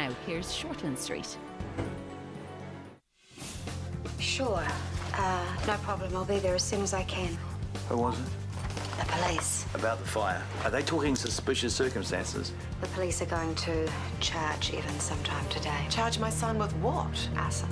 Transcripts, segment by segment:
Now, here's Shortland Street. Sure. No problem. I'll be there as soon as I can. Who was it? The police. About the fire. Are they talking suspicious circumstances? The police are going to charge Evan sometime today. Charge my son with what? Arson.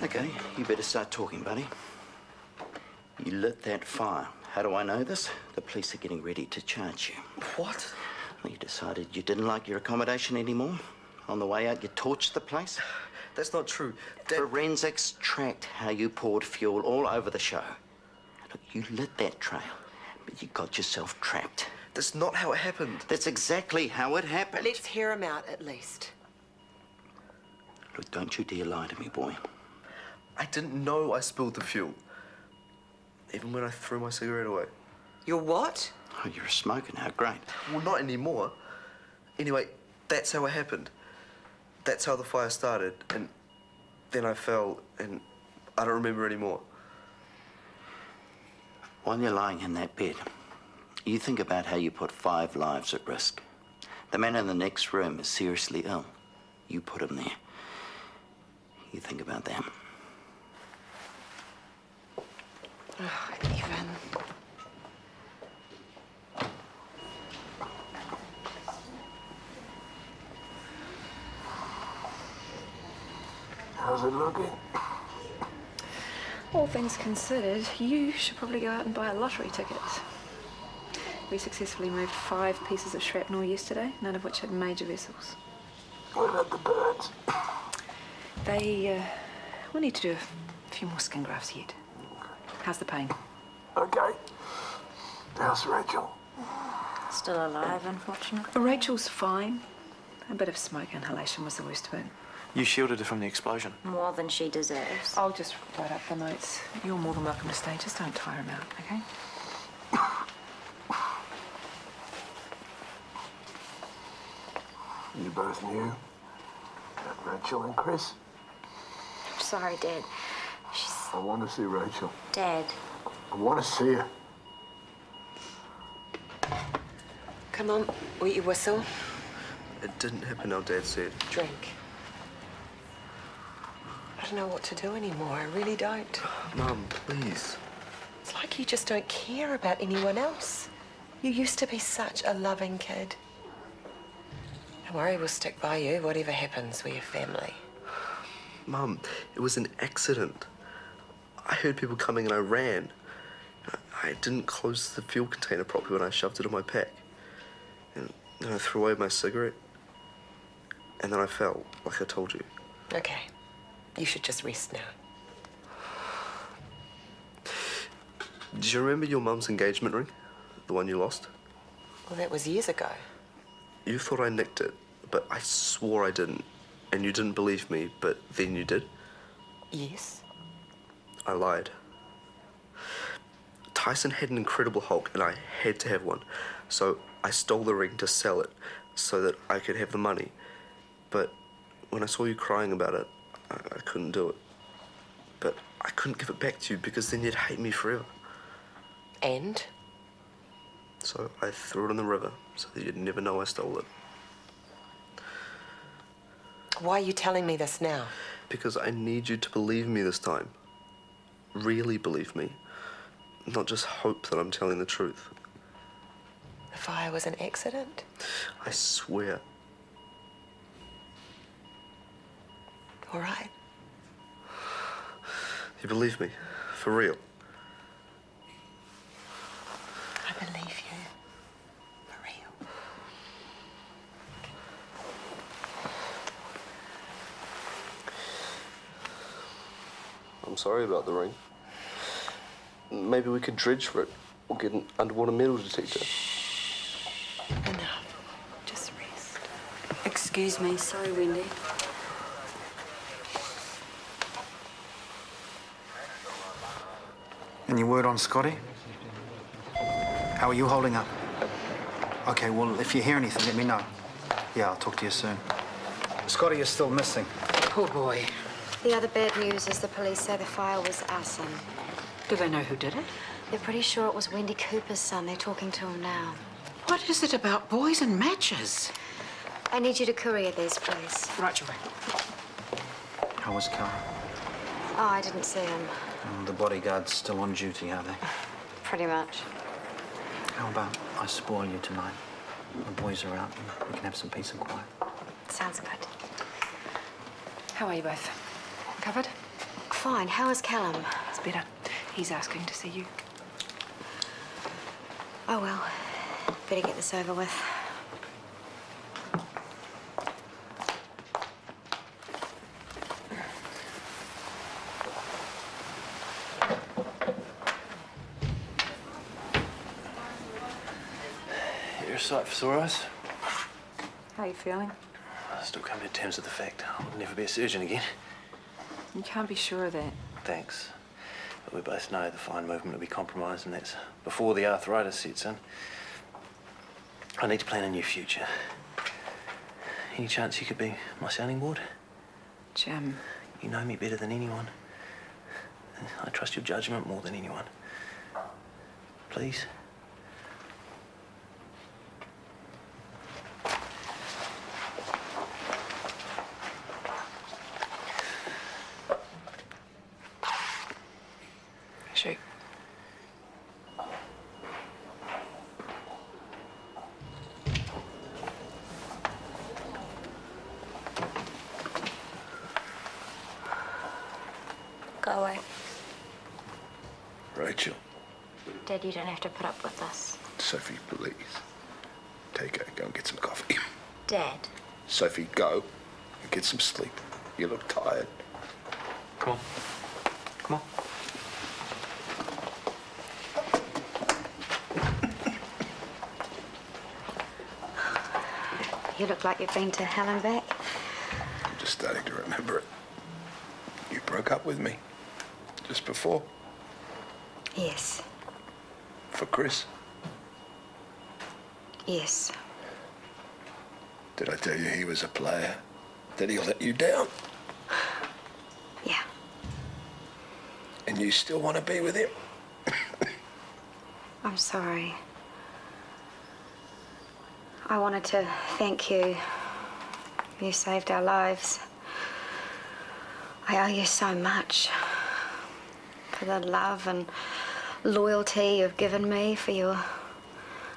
Okay, you better start talking, buddy. You lit that fire. How do I know this? The police are getting ready to charge you. What? Well, you decided you didn't like your accommodation anymore. On the way out, you torched the place. That's not true. Dad... Forensics tracked how you poured fuel all over the show. Look, you lit that trail, but you got yourself trapped. That's not how it happened. That's exactly how it happened. Let's hear him out, at least. Look, don't you dare lie to me, boy. I didn't know I spilled the fuel. Even when I threw my cigarette away. You're what? Oh, you're a smoker now. Great. Well, not anymore. Anyway, that's how it happened. That's how the fire started. And then I fell, and I don't remember anymore. While you're lying in that bed, you think about how you put 5 lives at risk. The man in the next room is seriously ill. You put him there. You think about them. Oh, Evan. How's it looking? All things considered, you should probably go out and buy a lottery ticket. We successfully moved 5 pieces of shrapnel yesterday, none of which had major vessels. What about the birds? We'll need to do a few more skin grafts yet. How's the pain? Okay. How's Rachel? Still alive, unfortunately. Rachel's fine. A bit of smoke inhalation was the worst of it. You shielded her from the explosion. More than she deserves. I'll just write up the notes. You're more than welcome to stay. Just don't tire him out, okay? You both knew that Rachel and Chris? I'm sorry, Dad. I want to see Rachel. Dad. I want to see her. Come on, wet your whistle. It didn't happen how Dad said. Drink. I don't know what to do anymore. I really don't. Mum, please. It's like you just don't care about anyone else. You used to be such a loving kid. Don't worry, we'll stick by you. Whatever happens, we're your family. Mum, it was an accident. I heard people coming and I ran. I didn't close the fuel container properly when I shoved it in my pack. And then I threw away my cigarette. And then I fell, like I told you. Okay. You should just rest now. Do you remember your mum's engagement ring? The one you lost? Well, that was years ago. You thought I nicked it, but I swore I didn't. And you didn't believe me, but then you did? Yes. I lied. Tyson had an Incredible Hulk, and I had to have one. So I stole the ring to sell it, so that I could have the money. But when I saw you crying about it, I couldn't do it. But I couldn't give it back to you, because then you'd hate me forever. And? So I threw it in the river, so that you'd never know I stole it. Why are you telling me this now? Because I need you to believe me this time. Really believe me. Not just hope that I'm telling the truth. The fire was an accident? I swear. All right. You believe me? For real? I believe you. For real. I'm sorry about the ring. Maybe we could dredge for it, or get an underwater metal detector. Enough. Just rest. Excuse me. Sorry, Wendy. Any word on Scotty? How are you holding up? Okay, well, if you hear anything, let me know. Yeah, I'll talk to you soon. Scotty is still missing. Poor boy. The other bad news is the police say the fire was arson. Do they know who did it? They're pretty sure it was Wendy Cooper's son. They're talking to him now. What is it about boys and matches? I need you to courier these, please. Right, your way. How was Callum? Oh, I didn't see him. The bodyguard's still on duty, are they? Pretty much. How about I spoil you tonight? The boys are out and we can have some peace and quiet. Sounds good. How are you both? Recovered? Fine. How is Callum? It's better. He's asking to see you. Oh, well. Better get this over with. You're a sight for sore eyes. How are you feeling? I still come to terms with the fact I'll never be a surgeon again. You can't be sure of that. Thanks. But we both know the fine movement will be compromised, and that's before the arthritis sets in. I need to plan a new future. Any chance you could be my sounding board? Jim. You know me better than anyone. I trust your judgment more than anyone. Please? Shoot. Go away. Rachel. Dad, you don't have to put up with this. Sophie, please. Take her. Go and get some coffee. Dad. Sophie, go and get some sleep. You look tired. Come on. Come on. You look like you've been to hell and back. I'm just starting to remember it. You broke up with me just before. Yes. For Chris. Yes. Did I tell you he was a player? Did he let you down? Yeah. And you still want to be with him? I'm sorry. I wanted to thank you. You saved our lives. I owe you so much for the love and loyalty you've given me, for your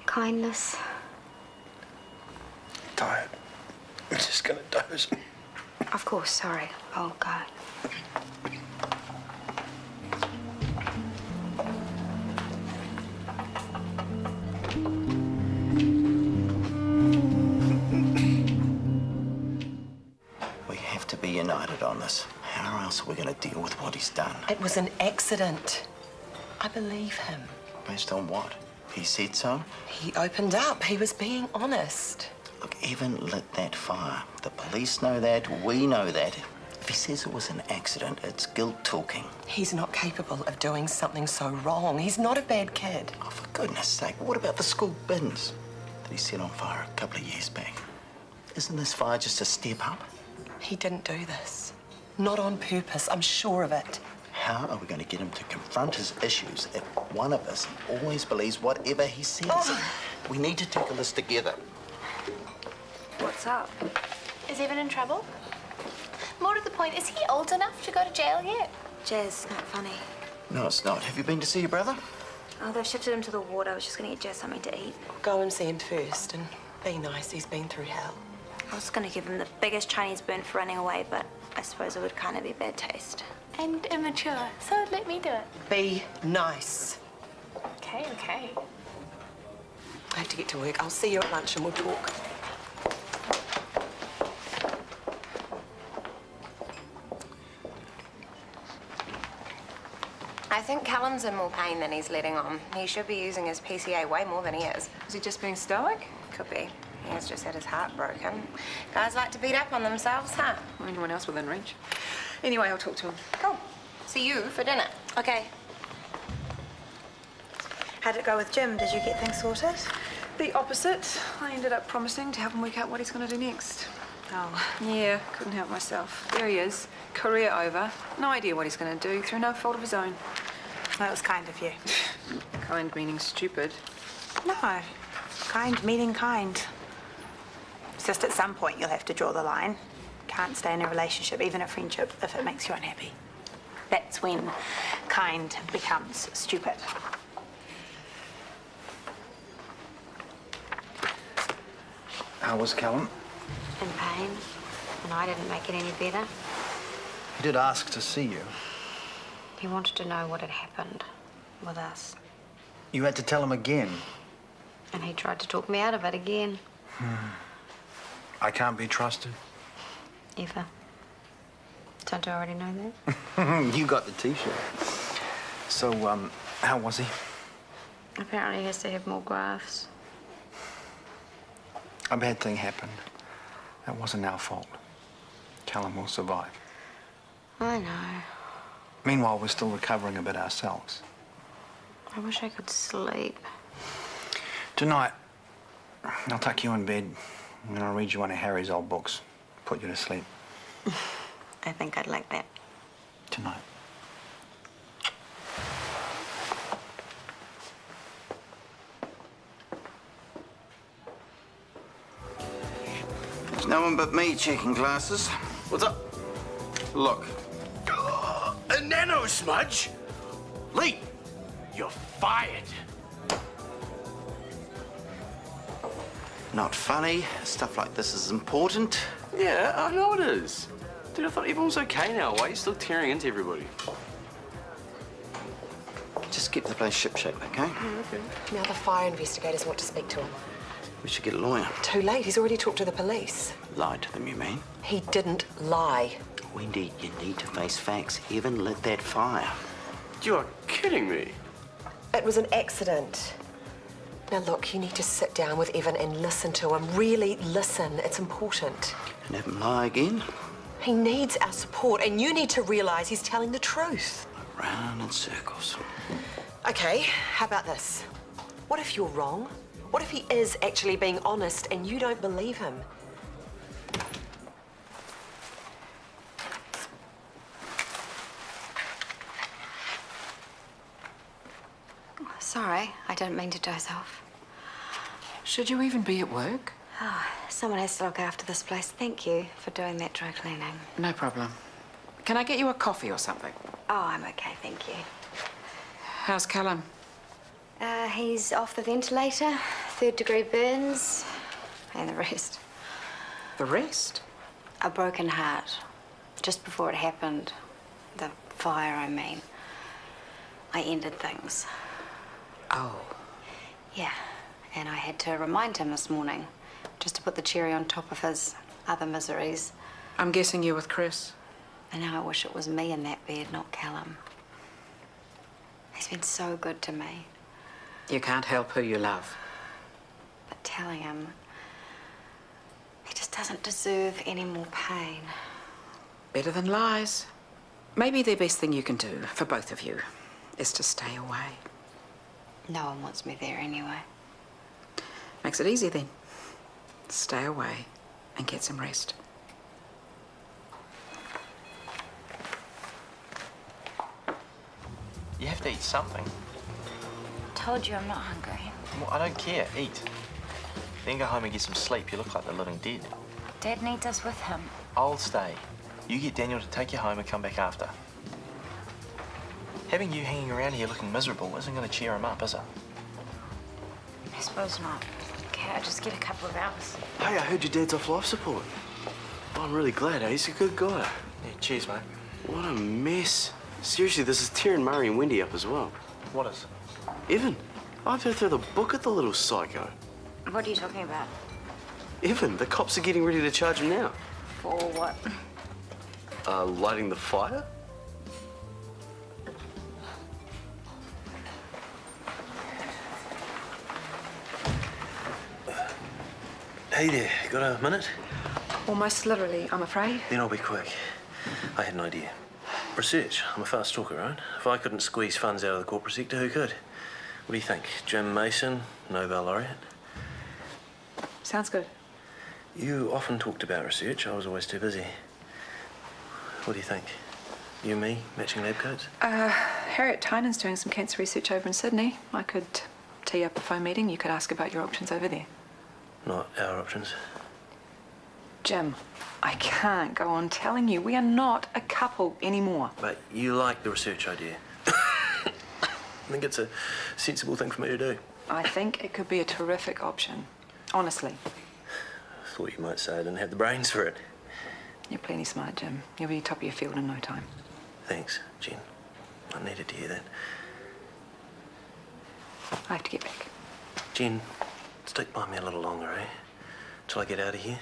kindness. Tired. I'm just gonna doze. Of course, sorry. I'll go. We have to be united on this. How else are we going to deal with what he's done? It was an accident. I believe him. Based on what? He said so? He opened up. He was being honest. Look, Evan lit that fire. The police know that. We know that. If he says it was an accident, it's guilt talking. He's not capable of doing something so wrong. He's not a bad kid. Oh, for goodness sake, what about the school bins that he set on fire a couple of years back? Isn't this fire just a step up? He didn't do this. Not on purpose. I'm sure of it. How are we going to get him to confront his issues if one of us always believes whatever he says? Oh. We need to tackle this together. What's up? Is Evan in trouble? More to the point, is he old enough to go to jail yet? Jez, not funny. No, it's not. Have you been to see your brother? Oh, they've shifted him to the ward. I was just going to get Jez something to eat. Go and see him first and be nice. He's been through hell. I was going to give him the biggest Chinese burn for running away, but I suppose it would kind of be bad taste. And immature, so let me do it. Be nice. Okay, okay. I have to get to work. I'll see you at lunch and we'll talk. I think Callum's in more pain than he's letting on. He should be using his PCA way more than he is. Is he just being stoic? Could be. He has just had his heart broken. Guys like to beat up on themselves, huh? Or anyone else within reach. Anyway, I'll talk to him. Cool. See you for dinner. Okay. How'd it go with Jim? Did you get things sorted? The opposite. I ended up promising to help him work out what he's going to do next. Oh. Yeah, couldn't help myself. There he is. Career over. No idea what he's going to do through no fault of his own. That was kind of you. Kind meaning stupid. No. Kind meaning kind. It's just at some point you'll have to draw the line. Can't stay in a relationship, even a friendship, if it makes you unhappy. That's when kind becomes stupid. How was Callum? In pain, and I didn't make it any better. He did ask to see you. He wanted to know what had happened with us. You had to tell him again. And he tried to talk me out of it again. I can't be trusted. Ever. Don't you already know that? You got the T-shirt. So, how was he? Apparently he has to have more grafts. A bad thing happened. That wasn't our fault. Callum will survive. I know. Meanwhile, we're still recovering a bit ourselves. I wish I could sleep. Tonight, I'll tuck you in bed and I'll read you one of Harry's old books. Put you to sleep. I think I'd like that. Tonight. There's no one but me checking glasses. What's up? Look. A nano smudge? Lee, you're fired. Not funny. Stuff like this is important. Yeah, I know it is. Dude, I thought everyone was okay now. Why are you still tearing into everybody? Just keep the place shipshape, okay? Okay. Now the fire investigators want to speak to him. We should get a lawyer. Too late. He's already talked to the police. Lied to them, you mean? He didn't lie. Wendy, you need to face facts. Evan lit that fire. You are kidding me. It was an accident. Now look, you need to sit down with Evan and listen to him. Really listen. It's important. And have him lie again? He needs our support, and you need to realise he's telling the truth. Round in circles. Okay, how about this? What if you're wrong? What if he is actually being honest and you don't believe him? Sorry, I didn't mean to doze off. Should you even be at work? Oh, someone has to look after this place. Thank you for doing that dry cleaning. No problem. Can I get you a coffee or something? Oh, I'm okay, thank you. How's Callum? He's off the ventilator, 3rd-degree burns, and the rest. The rest? A broken heart. Just before it happened, the fire, I mean, I ended things. Oh. Yeah, and I had to remind him this morning, just to put the cherry on top of his other miseries. I'm guessing you're with Chris. And now I wish it was me in that bed, not Callum. He's been so good to me. You can't help who you love. But telling him, he just doesn't deserve any more pain. Better than lies. Maybe the best thing you can do for both of you is to stay away. No one wants me there anyway. Makes it easy then. Stay away and get some rest. You have to eat something. Told you I'm not hungry. Well, I don't care. Eat. Then go home and get some sleep. You look like the living dead. Dad needs us with him. I'll stay. You get Daniel to take you home and come back after. Having you hanging around here looking miserable isn't going to cheer him up, is it? I suppose not. Okay, I'll just get a couple of hours. Hey, I heard your dad's off life support. Oh, I'm really glad, eh? He's a good guy. Yeah, cheers, mate. What a mess. Seriously, this is tearing Murray and Wendy up as well. What is? Evan, I've heard through the book at the little psycho. What are you talking about? Evan, the cops are getting ready to charge him now. For what? Lighting the fire? Hey there, got a minute? Almost literally, I'm afraid. Then I'll be quick. I had an idea. Research. I'm a fast talker, right? If I couldn't squeeze funds out of the corporate sector, who could? What do you think? Jim Mason, Nobel laureate? Sounds good. You often talked about research. I was always too busy. What do you think? You and me, matching lab coats? Harriet Tynan's doing some cancer research over in Sydney. I could tee up a phone meeting. You could ask about your options over there. Not our options. Jim, I can't go on telling you. We are not a couple anymore. But you like the research idea. I think it's a sensible thing for me to do. I think it could be a terrific option. Honestly. I thought you might say I didn't have the brains for it. You're plenty smart, Jim. You'll be top of your field in no time. Thanks, Jen. I needed to hear that. I have to get back. Jen, stick by me a little longer, eh? Till I get out of here.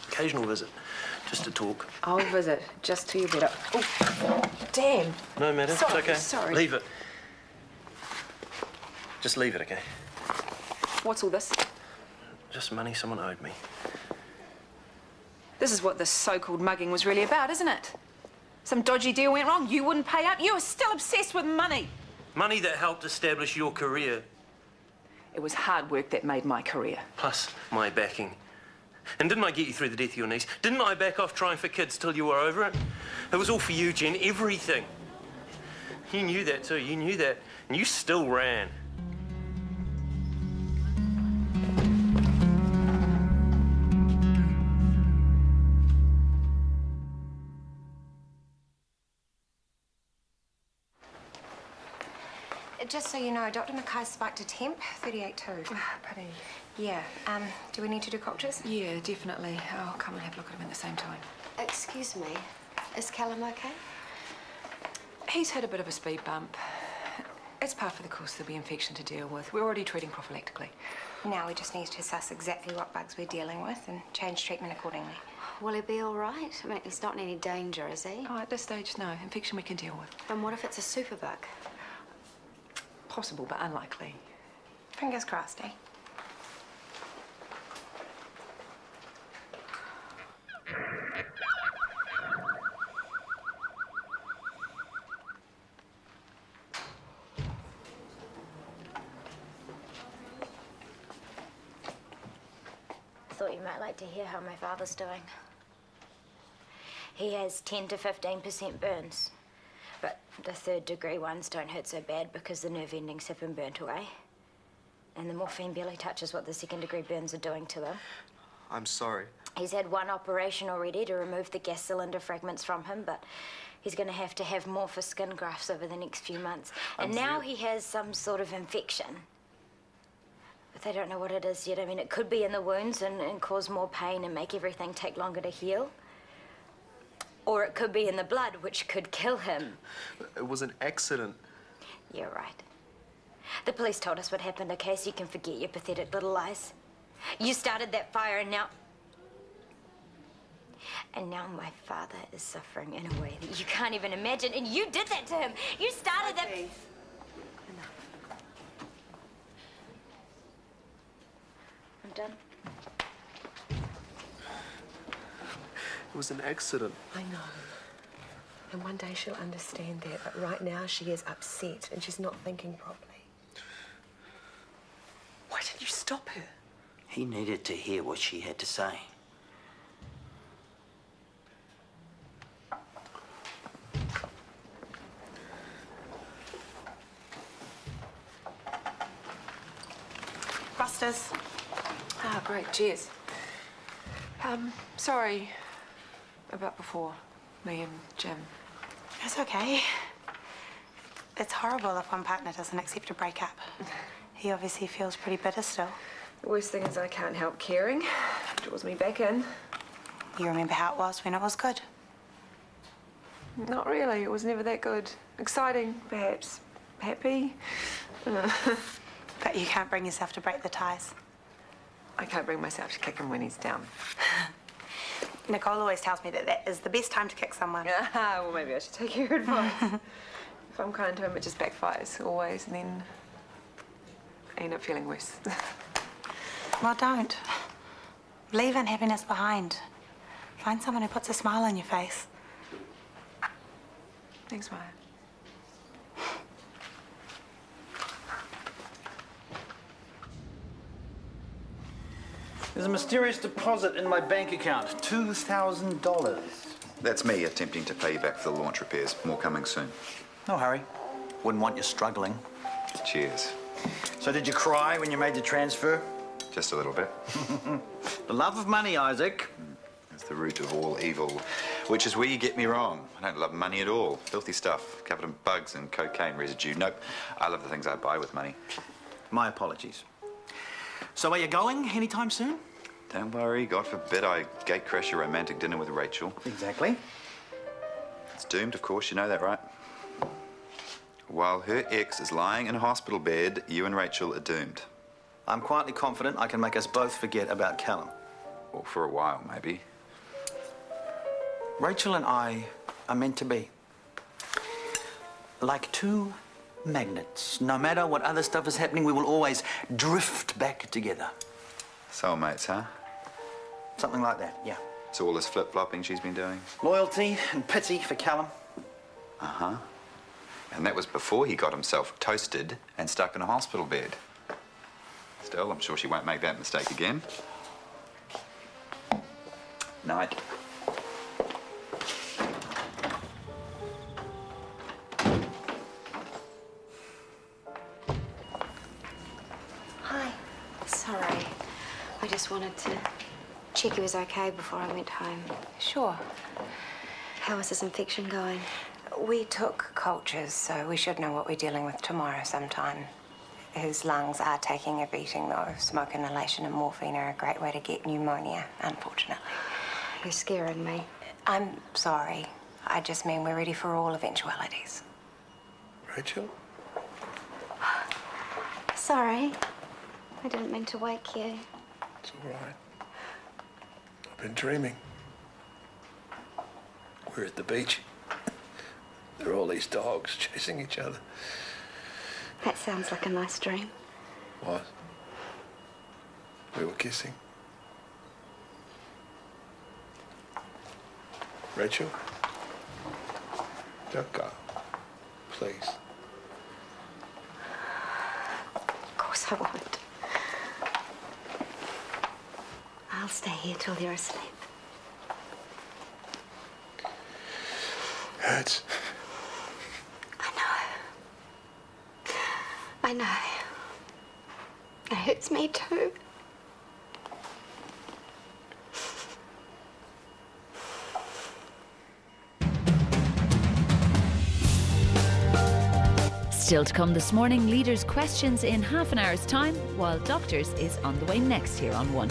Occasional visit, just to talk. I'll visit, just till you're better. Oh, damn. No matter, Sorry, it's okay. Sorry. Leave it. Just leave it, okay? What's all this? Just money someone owed me. This is what this so-called mugging was really about, isn't it? Some dodgy deal went wrong, you wouldn't pay up, you were still obsessed with money. Money that helped establish your career. It was hard work that made my career. Plus my backing. And didn't I get you through the death of your niece? Didn't I back off trying for kids till you were over it? It was all for you, Jen, everything. You knew that too, you knew that. And you still ran. Just so you know, Dr. Mackay spiked a temp, 38.2. Pity. Yeah. Do we need to do cultures? Yeah, definitely. I'll come and have a look at him at the same time. Excuse me, is Callum okay? He's had a bit of a speed bump. It's par for the course. There'll be infection to deal with. We're already treating prophylactically. Now we just need to assess exactly what bugs we're dealing with and change treatment accordingly. Will he be all right? I mean, he's not in any danger, is he? Oh, at this stage, no. Infection we can deal with. And what if it's a superbug? Possible, but unlikely. Fingers crossed, eh? Thought you might like to hear how my father's doing. He has 10 to 15% burns. But the third-degree ones don't hurt so bad because the nerve endings have been burnt away. And the morphine barely touches what the second-degree burns are doing to them. I'm sorry. He's had one operation already to remove the gas cylinder fragments from him, but he's going to have more for skin grafts over the next few months. And now he has some sort of infection. But they don't know what it is yet. I mean, it could be in the wounds and cause more pain and make everything take longer to heal. Or it could be in the blood, which could kill him. It was an accident. You're right. The police told us what happened, okay? So you can forget your pathetic little lies. You started that fire and now... And now my father is suffering in a way that you can't even imagine. And you did that to him. You started that... Enough. I'm done. It was an accident. I know. And one day she'll understand that, but right now she is upset and she's not thinking properly. Why didn't you stop her? He needed to hear what she had to say. Busters. Ah, great. Cheers. Sorry about before, me and Jim. It's okay. It's horrible if one partner doesn't accept a breakup. He obviously feels pretty bitter still. The worst thing is I can't help caring. It draws me back in. You remember how it was when it was good? Not really. It was never that good. Exciting, perhaps. Happy. But you can't bring yourself to break the ties. I can't bring myself to kick him when he's down. Nicole always tells me that that is the best time to kick someone. Well, maybe I should take your advice. If I'm kind to him, it just backfires always, and then I end up feeling worse. Well, don't. Leave unhappiness behind. Find someone who puts a smile on your face. Thanks, Maya. There's a mysterious deposit in my bank account, $2,000. That's me attempting to pay you back for the launch repairs. More coming soon. No hurry. Wouldn't want you struggling. Cheers. So did you cry when you made the transfer? Just a little bit. The love of money, Isaac. It's the root of all evil, which is where you get me wrong. I don't love money at all. Filthy stuff, covered in bugs and cocaine residue. Nope. I love the things I buy with money. My apologies. So are you going anytime soon? Don't worry. God forbid I gatecrash your romantic dinner with Rachel. Exactly. It's doomed, of course. You know that, right? While her ex is lying in a hospital bed, you and Rachel are doomed. I'm quietly confident I can make us both forget about Callum. Well, for a while, maybe. Rachel and I are meant to be. Like two magnets. No matter what other stuff is happening, we will always drift back together. Soulmates, huh? Something like that, yeah. So all this flip-flopping she's been doing? Loyalty and pity for Callum. Uh-huh. And that was before he got himself toasted and stuck in a hospital bed. Still, I'm sure she won't make that mistake again. Night. Hi. Sorry. I just wanted to check he was okay before I went home. Sure. How is his infection going? We took cultures, so we should know what we're dealing with tomorrow sometime. His lungs are taking a beating, though. Smoke inhalation and morphine are a great way to get pneumonia, unfortunately. You're scaring me. I'm sorry. I just mean we're ready for all eventualities. Rachel? Sorry. I didn't mean to wake you. It's all right. I've been dreaming. We're at the beach. There are all these dogs chasing each other. That sounds like a nice dream. What? We were kissing. Rachel? Don't go. Please. Of course I won't. I'll stay here till you're asleep. Hurts. I know. It hurts me too. Still to come this morning, Leaders' questions in half an hour's time, while Doctors is on the way next here on One.